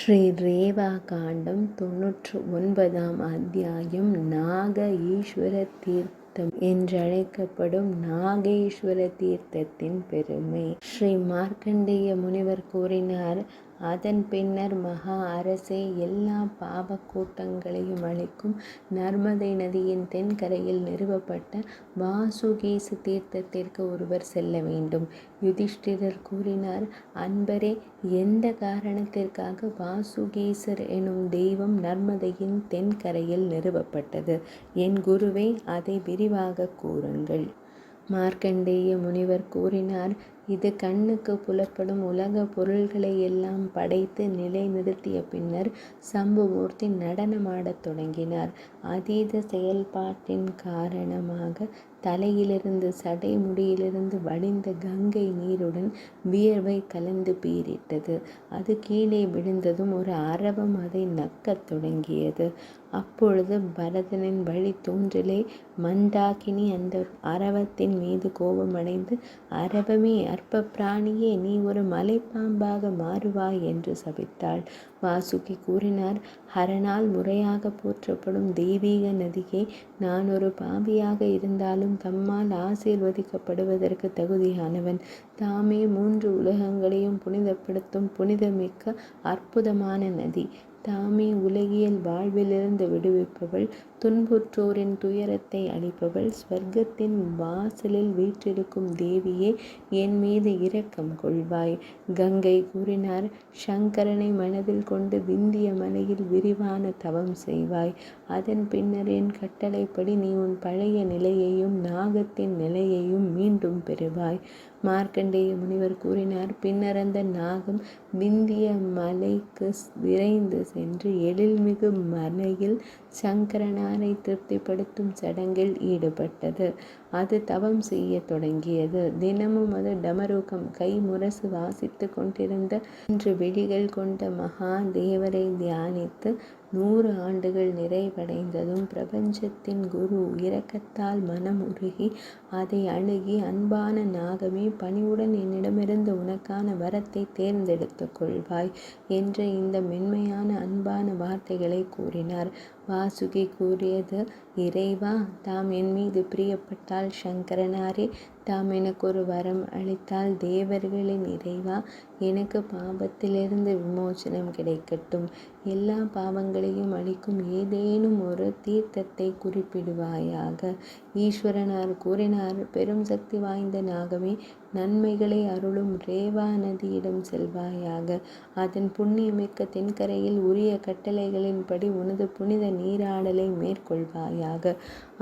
ஸ்ரீ ரேவா காண்டம் 99ஆம் அத்தியாயம். நாக ஈஸ்வர தீர்த்தம் என்றழைக்கப்படும் நாகேஸ்வர தீர்த்தத்தின் பெருமை. ஸ்ரீ மார்க்கண்டேய முனிவர் கூறினார். அதன் பின்னர் மகா அரசே, எல்லா பாவக் கூட்டங்களையும் அழிக்கும் நர்மதை நதியின் தென்கரையில் நிறுவப்பட்ட வாசுகீச தீர்த்தத்திற்கு ஒருவர் செல்ல வேண்டும். யுதிஷ்டிரர் கூறினார். அன்பரே, எந்த காரணத்திற்காக வாசுகீசர் எனும் தெய்வம் நர்மதையின் தென்கரையில் நிறுவப்பட்டது? என் குருவே, அதை விரிவாக கூறுங்கள். மார்க்கண்டேய முனிவர் கூறினார். இது கண்ணுக்கு புலப்படும் உலக பொருள்களை எல்லாம் படைத்து நிலைநிறுத்திய பின்னர் சம்புமூர்த்தி நடனமாடத் தொடங்கினார். அதீத செயல்பாட்டின் காரணமாக தலையிலிருந்து சடைமுடியிலிருந்து வடிந்த கங்கை நீருடன் வியர்வை கலந்து பீரிட்டது. அது கீழே விழுந்ததும் ஒரு அரவம் அதை நக்கத் தொடங்கியது. அப்பொழுது பரதனின் வழி தோன்றலே மந்தாகினி அந்த அரவத்தின் மீது கோபமடைந்து, அரவமே, அற்ப பிராணியே, நீ ஒரு மலைப்பாம்பாக மாறுவாய் என்று சபித்தாள். வாசுகி கூறினார். ஹரனால் முறையாக போற்றப்படும் தெய்வீக நதியே, நான் ஒரு பாவியாக இருந்தாலும் தம்மால் ஆசீர்வதிக்கப்படுவதற்கு தகுதியானவன். தாமே 3 உலகங்களையும் புனிதப்படுத்தும் புனிதமிக்க அற்புதமான நதி. தாமே உலகியல் வாழ்விலிருந்து விடுவிப்பவள், துன்புற்றோரின் துயரத்தை அளிப்பவள், ஸ்வர்க்கத்தின் வாசலில் வீற்றிருக்கும் தேவியே, என் மீது இரக்கம் கொள்வாய். கங்கை கூறினார். சங்கரனை மனதில் கொண்டு விந்திய மலையில் விரிவான தவம் செய்வாய். அதன் பின்னர் என் கட்டளைப்படி நீ உன் பழைய நிலையையும் நாகத்தின் நிலையையும் மீண்டும் பெறுவாய். மார்க்கண்டேய முனிவர் கூறினார். பின்னர் அந்த நாகம் விந்திய மலைக்கு விரைந்து சென்று எழில்மிகு மலையில் சங்கரனாரை திருப்திப்படுத்தும் சடங்கில் ஈடுபட்டது. அது தவம் செய்ய தொடங்கியது. தினமும் அது டமருகம் கை முரசு வாசித்து கொண்டிருந்த 3 விழிகள் கொண்ட மகா தேவரை தியானித்து 100 ஆண்டுகள் நிறைவடைந்ததும் பிரபஞ்சத்தின் குரு இரக்கத்தால் மனம் உருகி அதை அணுகி, அன்பான நாகமே, பணிவுடன் என்னிடமிருந்து உனக்கான வரத்தை தேர்ந்தெடுத்துக் கொள்வாய் என்ற இந்த மென்மையான அன்பான வார்த்தைகளை கூறினார். வாசுகி கூறியது. இறைவா, தாம் என் மீது பிரியப்பட்டால், சங்கரனாரே, தாம் எனக்கு ஒரு வரம் அளித்தால், தேவர்களின் இறைவா, எனக்கு பாபத்திலிருந்து விமோசனம் கிடைக்கட்டும். எல்லா பாவங்களையும் அளிக்கும் ஏதேனும் ஒரு தீர்த்தத்தை குறிப்பிடுவாயாக. ஈஸ்வரனார் கூறினார். பெரும் சக்தி வாய்ந்த நாகமே, நன்மைகளை அருளும் ரேவா நதியிடம் செல்வாயாக. அதன் புண்ணியமிக்க தென்கரையில் உரிய கட்டளைகளின்படி உனது புனித நீராடலை மேற்கொள்வாயாக.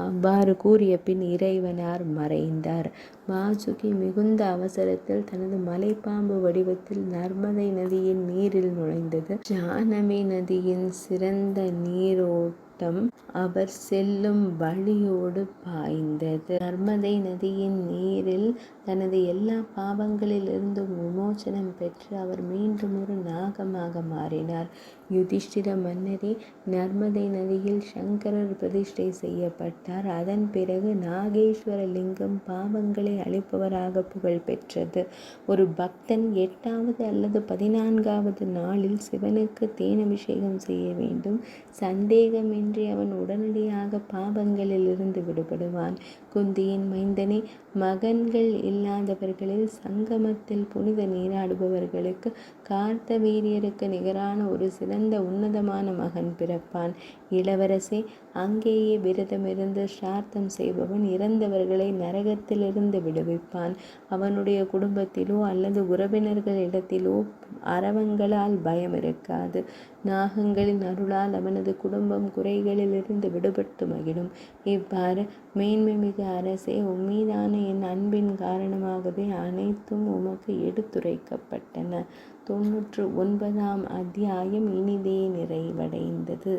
அவ்வாறு கூறிய பின் இறைவனார் மறைந்தார். வாசுகி மிகுந்த அவசரத்தில் தனது மலைப்பாம்பு வடிவத்தில் நர்மதை நதியின் நீரில் நுழைந்தது. ஜானவி நதியின் சிறந்த நீரோட்டம் அவர் செல்லும் வழியோடு பாய்ந்தது. நர்மதை நதியின் நீரில் தனது எல்லா பாவங்களிலிருந்தும் விமோசனம் பெற்று அவர் மீண்டும் ஒரு நாகமாக மாறினார். யுதிஷ்டிர மன்னரே, நர்மதை நதியில் சங்கரர் பிரதிஷ்டை செய்யப்பட்டார். அதன் பிறகு நாகேஸ்வர லிங்கம் பாவங்களை அழிப்பவராக புகழ் பெற்றது. ஒரு பக்தன் 8வது அல்லது 14வது நாளில் சிவனுக்கு தேனபிஷேகம் செய்ய வேண்டும். சந்தேகமின்றி அவன் உடனடியாக பாவங்களில் இருந்து விடுபடுவான். குந்தியின் மைந்தனே, மகன்கள் இல்லாதவர்களில் சங்கமத்தில் புனித நீராடுபவர்களுக்கு கார்த்தவீரியருக்கு நிகரான ஒரு சிறந்த உன்னதமான மகன் பிறப்பான். இளவரசே, அங்கேயே விரதமிருந்து ஸ்ரார்த்தம் செய்பவன் இறந்தவர்களை நரகத்திலிருந்து விடுவிப்பான். அவனுடைய குடும்பத்திலோ அல்லது உறவினர்களிடத்திலோ அரவங்களால் பயம் இருக்காது. நாகங்களின் அருளால் அவனது குடும்பம் குறைகளிலிருந்து விடுபட்டு மகிழும். இவ்வாறு மேன்மைமிகு அரசே, உம்மீதான என் அன்பின் காரணமாகவே அனைத்தும் உமக்கு எடுத்துரைக்கப்பட்டன. 99ஆம் அத்தியாயம் இனிதே நிறைவடைந்தது.